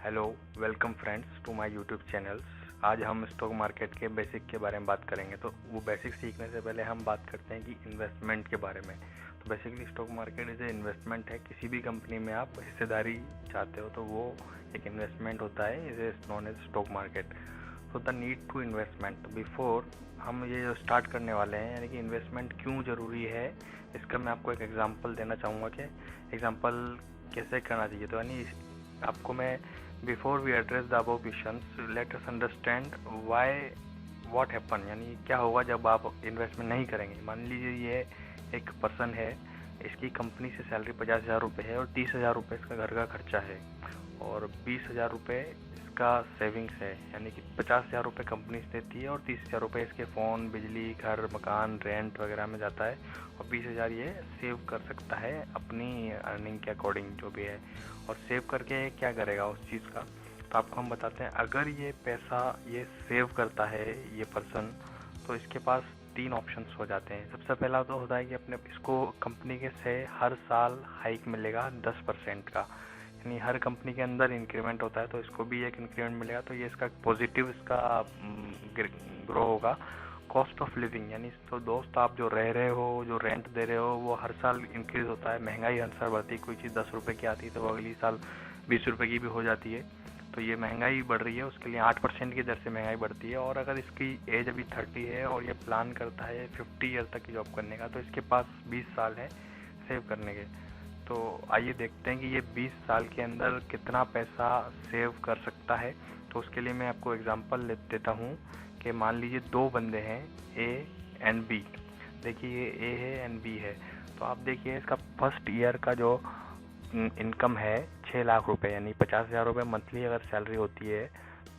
Hello, welcome friends to my YouTube channels. आज हम stock market के बेसिक के बारे में बात करेंगे। तो वो बेसिक सीखने से पहले हम बात करते हैं कि इन्वेस्टमेंट के बारे में। तो basically stock market is a investment है। किसी भी कंपनी में आप हिस्सेदारी चाहते हो तो वो एक इन्वेस्टमेंट होता है, is known as stock market. तो the need to investment before हम ये जो स्टार्ट करने वाले हैं, यानी कि इन्वेस्टमेंट क्यों ज़रूरी है, इसका मैं आपको एक एग्जांपल देना चाहूँगा कि एग्जांपल कैसे करना चाहिए। तो यानी आपको मैं before we address the above questions let us understand why what happen, यानी क्या होगा जब आप इन्वेस्टमेंट नहीं करेंगे। मान लीजिए ये एक पर्सन है, इसकी कंपनी से सैलरी 50,000 रुपये है और 30,000 रुपये इसका घर का खर्चा है और 20,000 रुपये इसका सेविंग्स है। यानी कि 50,000 रुपये कंपनी से देती है और 30,000 रुपये इसके फ़ोन, बिजली, घर, मकान, रेंट वगैरह में जाता है और 20,000 ये सेव कर सकता है अपनी अर्निंग के अकॉर्डिंग जो भी है। और सेव करके क्या करेगा उस चीज़ का, तो आपको हम बताते हैं। अगर ये पैसा ये सेव करता है ये पर्सन, तो इसके पास 3 ऑप्शंस हो जाते हैं। सबसे पहला तो होता है कि अपने इसको कंपनी के से हर साल हाइक मिलेगा 10% का, यानी हर कंपनी के अंदर इंक्रीमेंट होता है तो इसको भी एक इंक्रीमेंट मिलेगा। तो ये इसका पॉजिटिव इसका ग्रो होगा। कॉस्ट ऑफ लिविंग, यानी तो दोस्त आप जो रह रहे हो, जो रेंट दे रहे हो, वो हर साल इंक्रीज होता है। महंगाई हर साल बढ़ती है। कोई चीज़ 10 रुपये की आती है तो अगली साल 20 रुपये की भी हो जाती है। तो ये महंगाई बढ़ रही है, उसके लिए 8% की दर से महंगाई बढ़ती है। और अगर इसकी एज अभी 30 है और ये प्लान करता है 50 ईयर तक की जॉब करने का, तो इसके पास 20 साल है सेव करने के। तो आइए देखते हैं कि ये 20 साल के अंदर कितना पैसा सेव कर सकता है। तो उसके लिए मैं आपको एग्जांपल देता हूँ कि मान लीजिए 2 बंदे हैं, ए एंड बी। देखिए ये ए है एंड बी है। तो आप देखिए इसका फर्स्ट ईयर का जो इनकम है 6 लाख रुपए, यानी 50,000 रुपये मंथली अगर सैलरी होती है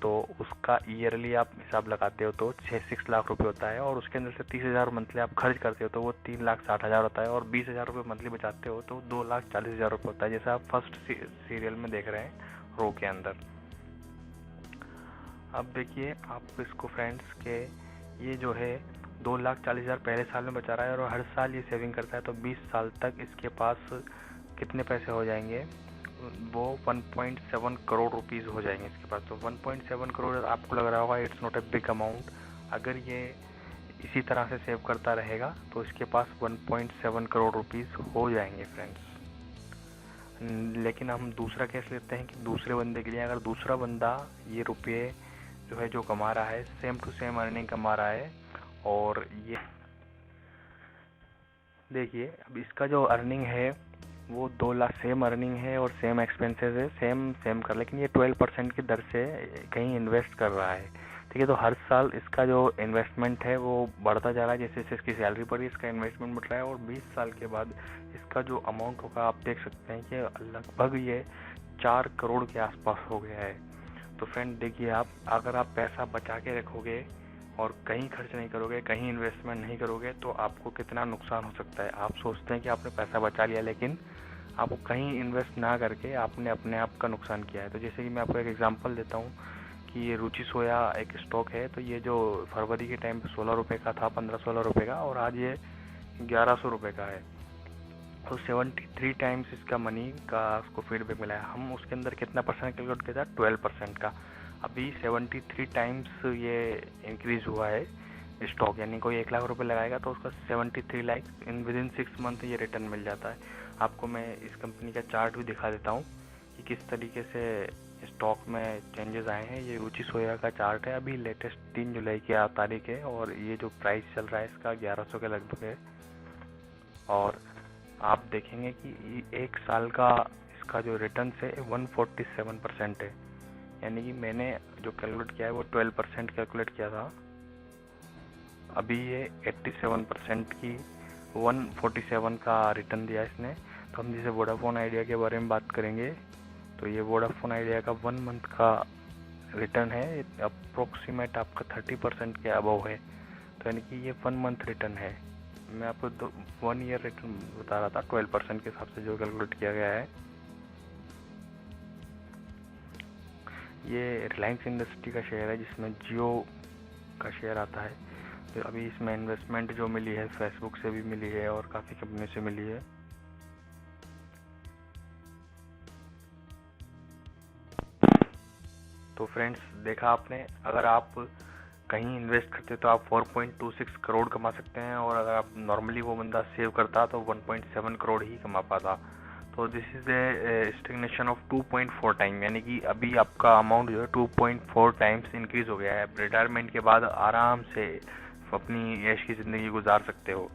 तो उसका ईयरली आप हिसाब लगाते हो तो 6 लाख रुपए होता है। और उसके अंदर से 30,000 मंथली आप खर्च करते हो तो वो 3,60,000 होता है। और 20,000 रुपये मंथली बचाते हो तो 2,40,000 रुपये होता है, जैसे आप फर्स्ट सीरियल में देख रहे हैं रो के अंदर। अब देखिए आप इसको फ्रेंड्स के ये जो है 2,40,000 पहले साल में बचा रहा है और हर साल ये सेविंग करता है। तो 20 साल तक इसके पास कितने पैसे हो जाएंगे, वो 1.7 करोड़ रुपीज़ हो जाएंगे इसके पास। तो 1.7 करोड़ आपको लग रहा होगा it's not a big amount. अगर ये इसी तरह से सेव करता रहेगा तो इसके पास 1.7 करोड़ रुपीज़ हो जाएंगे फ्रेंड्स। लेकिन हम दूसरा केस लेते हैं कि दूसरे बंदे के लिए, अगर दूसरा बंदा ये रुपये जो है जो कमा रहा है सेम टू सेम अर्निंग कमा रहा है और ये देखिए अब इसका जो अर्निंग है वो 2 लाख सेम अर्निंग है और सेम एक्सपेंसेस है, सेम कर, लेकिन ये 12% की दर से कहीं इन्वेस्ट कर रहा है। ठीक है, तो हर साल इसका जो इन्वेस्टमेंट है वो बढ़ता जा रहा है। जैसे जैसे इसकी सैलरी बढ़ी इसका इन्वेस्टमेंट बढ़ रहा है और 20 साल के बाद इसका जो अमाउंट होगा आप देख सकते हैं कि लगभग ये 4 करोड़ के आसपास हो गया है। तो फ्रेंड देखिए, आप अगर आप पैसा बचा के रखोगे और कहीं खर्च नहीं करोगे, कहीं इन्वेस्टमेंट नहीं करोगे, तो आपको कितना नुकसान हो सकता है। आप सोचते हैं कि आपने पैसा बचा लिया, लेकिन आप कहीं इन्वेस्ट ना करके आपने अपने आप का नुकसान किया है। तो जैसे कि मैं आपको एक एग्जांपल देता हूँ कि ये रुचि सोया एक स्टॉक है। तो ये जो फरवरी के टाइम पे 16 रुपये का था, 15-16 रुपये का, और आज ये 1100 रुपये का है। तो 73 टाइम्स इसका मनी का उसको फीडबैक मिला है। हम उसके अंदर कितना परसेंट कैलकुलेट किया था, 12% का। अभी 73 टाइम्स ये इंक्रीज हुआ है स्टॉक, यानी कोई 1 लाख रुपए लगाएगा तो उसका 73 लाख विद इन 6 मंथ ये रिटर्न मिल जाता है। आपको मैं इस कंपनी का चार्ट भी दिखा देता हूँ कि किस तरीके से स्टॉक में चेंजेस आए हैं। ये रुचि सोया का चार्ट है, अभी लेटेस्ट 3 जुलाई की तारीख है और ये जो प्राइस चल रहा है इसका 1100 के लगभग है। और आप देखेंगे कि 1 साल का इसका जो रिटर्न है 147% है, यानी कि मैंने जो कैलकुलेट किया है वो 12% कैलकुलेट किया था। अभी ये 87% की 147 का रिटर्न दिया इसने। तो हम जैसे वोडाफोन आइडिया के बारे में बात करेंगे तो ये वोडाफोन आइडिया का 1 मंथ का रिटर्न है अप्रोक्सीमेट आपका 30% के अबव है। तो यानी कि ये 1 मंथ रिटर्न है। मैं आपको 1 ईयर रिटर्न बता रहा था 12% के हिसाब से जो कैलकुलेट किया गया है। ये रिलायंस इंडस्ट्री का शेयर है जिसमें जियो का शेयर आता है। तो अभी इसमें इन्वेस्टमेंट जो मिली है फेसबुक से भी मिली है और काफ़ी कंपनी से मिली है। तो फ्रेंड्स देखा आपने, अगर आप कहीं इन्वेस्ट करते तो आप 4.26 करोड़ कमा सकते हैं, और अगर आप नॉर्मली वो बंदा सेव करता तो 1.7 करोड़ ही कमा पाता। तो this is a stagnation of 2.4 time, यानी कि अभी आपका अमाउंट जो है 2.4 टाइम्स इंक्रीज हो गया है। रिटायरमेंट के बाद आराम से अपनी ऐश की ज़िंदगी गुजार सकते हो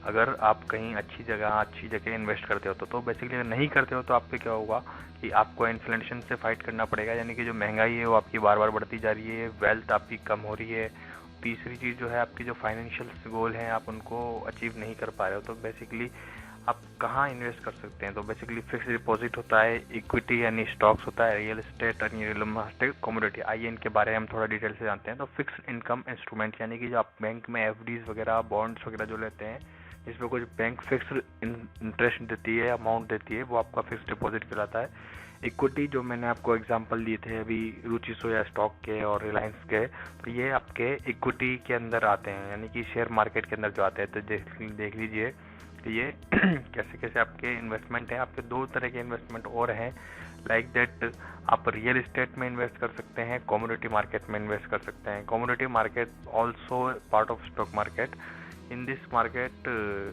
अगर आप कहीं अच्छी जगह इन्वेस्ट करते हो तो बेसिकली अगर नहीं करते हो तो आपको क्या होगा कि आपको इन्फ्लेशन से फाइट करना पड़ेगा, यानी कि जो महंगाई है वो आपकी बार बार बढ़ती जा रही है, वेल्थ आपकी कम हो रही है। तीसरी चीज़ जो है, आपकी जो फाइनेंशियल गोल हैं आप उनको अचीव नहीं कर पा रहे हो। तो बेसिकली आप कहाँ इन्वेस्ट कर सकते हैं? तो बेसिकली फिक्स डिपॉजिट होता है, इक्विटी यानी स्टॉक्स होता है, रियल एस्टेट यानी रियल एस्टेट, कमोडिटी। आइए इनके बारे में हम थोड़ा डिटेल से जानते हैं। तो फिक्स इनकम इंस्ट्रूमेंट, यानी कि जो आप बैंक में एफडीज वगैरह, बॉन्ड्स वगैरह जो लेते हैं, जिसमें कुछ बैंक फिक्स इंटरेस्ट देती है, अमाउंट देती है, वो आपका फिक्स डिपॉजिट कहलाता है। इक्विटी, जो मैंने आपको एग्जांपल दिए थे अभी रुचि सोया स्टॉक के और रिलायंस के, तो ये आपके इक्विटी के अंदर आते हैं, यानी कि शेयर मार्केट के अंदर जो आते हैं। तो देख लीजिए कि ये कैसे कैसे आपके इन्वेस्टमेंट हैं। आपके दो तरह के इन्वेस्टमेंट और हैं, लाइक दैट आप रियल एस्टेट में इन्वेस्ट कर सकते हैं, कमोडिटी मार्केट में इन्वेस्ट कर सकते हैं। Commodity market also part of stock market. In this market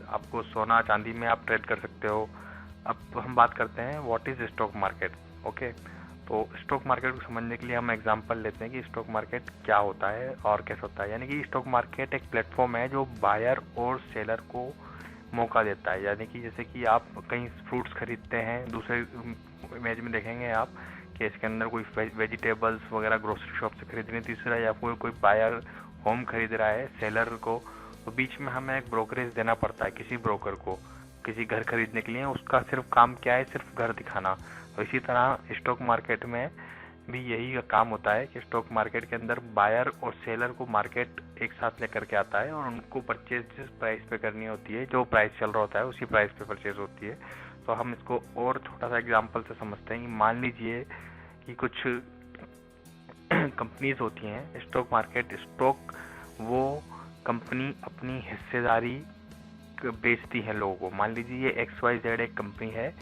आपको सोना चांदी में आप ट्रेड कर सकते हो। अब हम बात करते हैं what is stock market. Okay, तो स्टॉक मार्केट को समझने के लिए हम एग्जांपल लेते हैं कि स्टॉक मार्केट क्या होता है और कैसे होता है। यानी कि स्टॉक मार्केट एक प्लेटफॉर्म है जो बायर और सेलर को मौका देता है। यानी कि जैसे कि आप कहीं फ्रूट्स खरीदते हैं, दूसरे इमेज में देखेंगे आप कि इसके अंदर कोई वेजिटेबल्स वगैरह ग्रोसरी शॉप से खरीद रहे हैं, तीसरा या कोई बायर होम खरीद रहा है सेलर को, तो बीच में हमें एक ब्रोकरेज देना पड़ता है किसी ब्रोकर को किसी घर खरीदने के लिए। उसका सिर्फ काम क्या है? सिर्फ घर दिखाना। तो इसी तरह स्टॉक मार्केट में भी यही का काम होता है कि स्टॉक मार्केट के अंदर बायर और सेलर को मार्केट एक साथ लेकर के आता है और उनको परचेज जिस प्राइस पे करनी होती है, जो प्राइस चल रहा होता है उसी प्राइस पे परचेज होती है। तो हम इसको और छोटा सा एग्जांपल से समझते हैं कि मान लीजिए कि कुछ कंपनीज होती हैं स्टॉक मार्केट, स्टॉक वो कंपनी अपनी हिस्सेदारी बेचती है लोगों को। मान लीजिए ये XYZ एक कंपनी है,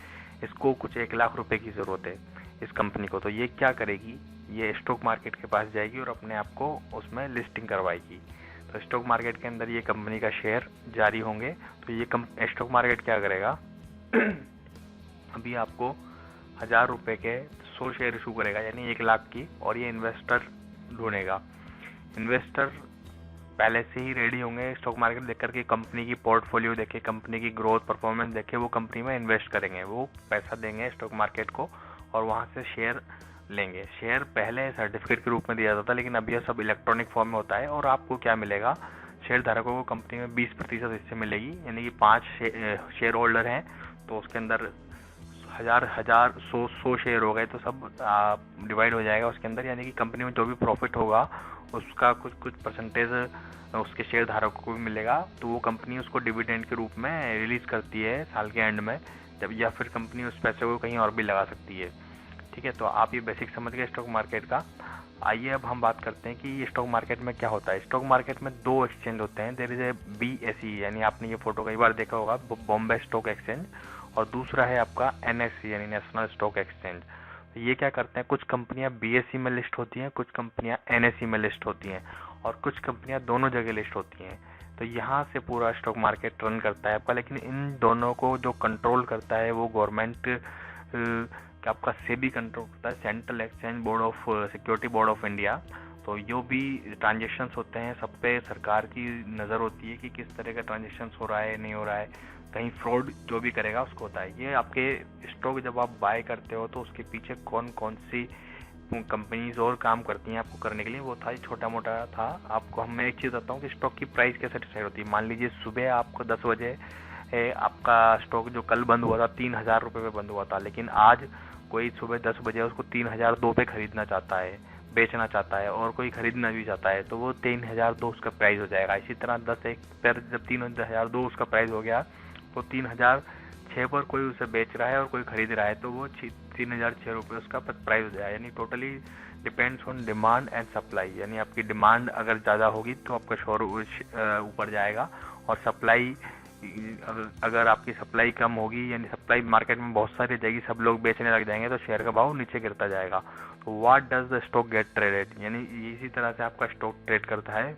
इसको कुछ 1 लाख रुपए की ज़रूरत है इस कंपनी को। तो ये क्या करेगी? ये स्टॉक मार्केट के पास जाएगी और अपने आप को उसमें लिस्टिंग करवाएगी। तो स्टॉक मार्केट के अंदर ये कंपनी का शेयर जारी होंगे। तो ये स्टॉक मार्केट क्या करेगा? अभी आपको 1000 रुपये के 100 शेयर इशू करेगा, यानी 1 लाख की, और ये इन्वेस्टर ढूंढेगा। इन्वेस्टर पहले से ही रेडी होंगे स्टॉक मार्केट देख करके, कंपनी की पोर्टफोलियो देखे, कंपनी की ग्रोथ परफॉर्मेंस देखे, वो कंपनी में इन्वेस्ट करेंगे। वो पैसा देंगे स्टॉक मार्केट को और वहाँ से शेयर लेंगे। शेयर पहले सर्टिफिकेट के रूप में दिया जाता था, लेकिन अब यह सब इलेक्ट्रॉनिक फॉर्म में होता है। और आपको क्या मिलेगा? शेयर धारकों को कंपनी में 20% हिस्से मिलेगी, यानी कि 5 शेयर होल्डर हैं तो उसके अंदर 100 शेयर हो गए, तो सब डिवाइड हो जाएगा उसके अंदर। यानी कि कंपनी में जो भी प्रॉफिट होगा उसका कुछ परसेंटेज उसके शेयर धारकों को भी मिलेगा। तो वो कंपनी उसको डिविडेंड के रूप में रिलीज करती है साल के एंड में जब, या फिर कंपनी उस पैसे को कहीं और भी लगा सकती है। ठीक है, तो आप ये बेसिक समझ गए स्टॉक मार्केट का। आइए अब हम बात करते हैं कि ये स्टॉक मार्केट में क्या होता है। स्टॉक मार्केट में 2 एक्सचेंज होते हैं। देयर इज ए BSE, यानी आपने ये फोटो कई बार देखा होगा, बॉम्बे स्टॉक एक्सचेंज, और दूसरा है आपका NSE यानी नेशनल स्टॉक एक्सचेंज। ये क्या करते हैं? कुछ कंपनियां BSE में लिस्ट होती हैं, कुछ कंपनियां NSE में लिस्ट होती हैं, और कुछ कंपनियां दोनों जगह लिस्ट होती हैं। तो यहाँ से पूरा स्टॉक मार्केट रन करता है आपका। लेकिन इन दोनों को जो कंट्रोल करता है वो गवर्नमेंट आपका SEBI कंट्रोल करता है, central exchange board of security board of India. तो जो भी ट्रांजेक्शन्स होते हैं सब पे सरकार की नज़र होती है कि किस तरह का ट्रांजेक्शन्स हो रहा है, नहीं हो रहा है, कहीं फ्रॉड जो भी करेगा उसको होता है। ये आपके स्टॉक जब आप बाय करते हो तो उसके पीछे कौन कौन सी कंपनीज और काम करती हैं आपको करने के लिए, वो था छोटा मोटा था। आपको मैं एक चीज़ बताता हूँ कि स्टॉक की प्राइस कैसे डिसाइड होती है। मान लीजिए सुबह आपको 10 बजे आपका स्टॉक जो कल बंद हुआ था 3000 रुपये पे बंद हुआ था, लेकिन आज कोई सुबह 10 बजे उसको 3002 पे खरीदना चाहता है, बेचना चाहता है, और कोई खरीदना भी चाहता है, तो वो 3002 उसका प्राइस हो जाएगा। इसी तरह 10 एक पर जब 3002 उसका प्राइस हो गया तो 3006 पर कोई उसे बेच रहा है और कोई खरीद रहा है, तो वो 3006 रुपये उसका प्राइस हो जाएगा। यानी totally depends on demand and supply. यानी आपकी डिमांड अगर ज़्यादा होगी तो आपका शेयर ऊपर जाएगा, और सप्लाई अगर आपकी सप्लाई कम होगी, यानी सप्लाई मार्केट में बहुत सारी जाएगी, सब लोग बेचने लग जाएंगे, तो शेयर का भाव नीचे गिरता जाएगा। तो what does the stock get traded, यानी इसी तरह से आपका स्टॉक ट्रेड करता है।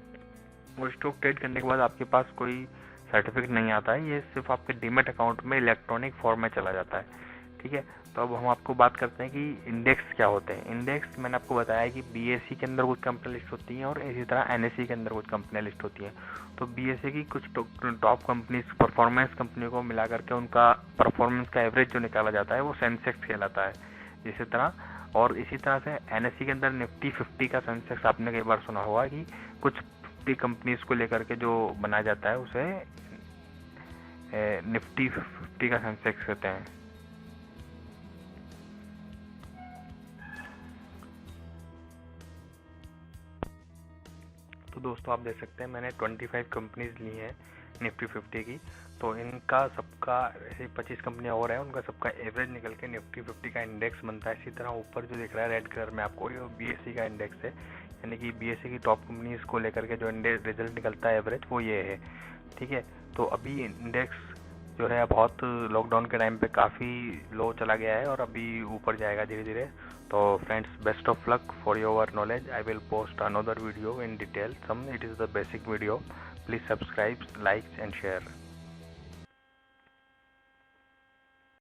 और स्टॉक ट्रेड करने के बाद आपके पास कोई सर्टिफिकेट नहीं आता है, ये सिर्फ आपके डीमेट अकाउंट में इलेक्ट्रॉनिक फॉर्म में चला जाता है। ठीक है, तो अब हम आपको बात करते हैं कि इंडेक्स क्या होते हैं। इंडेक्स मैंने आपको बताया कि बीएसई के अंदर कुछ कंपनी लिस्ट होती हैं और इसी तरह एनएसई के अंदर कुछ कंपनियां लिस्ट होती हैं। तो बीएसई की कुछ टॉप कंपनीज, परफॉर्मेंस कंपनियों को मिला करके उनका परफॉर्मेंस का एवरेज जो निकाला जाता है वो सेंसेक्स कहलाता है। इसी तरह और इसी तरह से एनएसई के अंदर निफ्टी 50 का सेंसेक्स आपने कई बार सुना होगा कि कुछ 50 कंपनीज को लेकर के जो बनाया जाता है उसे निफ्टी 50 का सेंसेक्स कहते हैं। तो दोस्तों आप देख सकते हैं मैंने 25 कंपनीज ली हैं निफ्टी 50 की। तो इनका सबका ऐसे 25 कंपनियां और हैं, उनका सबका एवरेज निकल के निफ्टी 50 का इंडेक्स बनता है। इसी तरह ऊपर जो दिख रहा है रेड कलर में आपको, ये बीएसई का इंडेक्स है, यानी कि बीएसई की टॉप कंपनीज को लेकर के जो रिजल्ट निकलता है एवरेज, वो ये है। ठीक है, तो अभी इंडेक्स जो है बहुत लॉकडाउन के टाइम पे काफ़ी लो चला गया है और अभी ऊपर जाएगा धीरे धीरे। तो friends, best of luck for your knowledge. I will post another video in detail. It is the basic video. Please subscribe, like and share.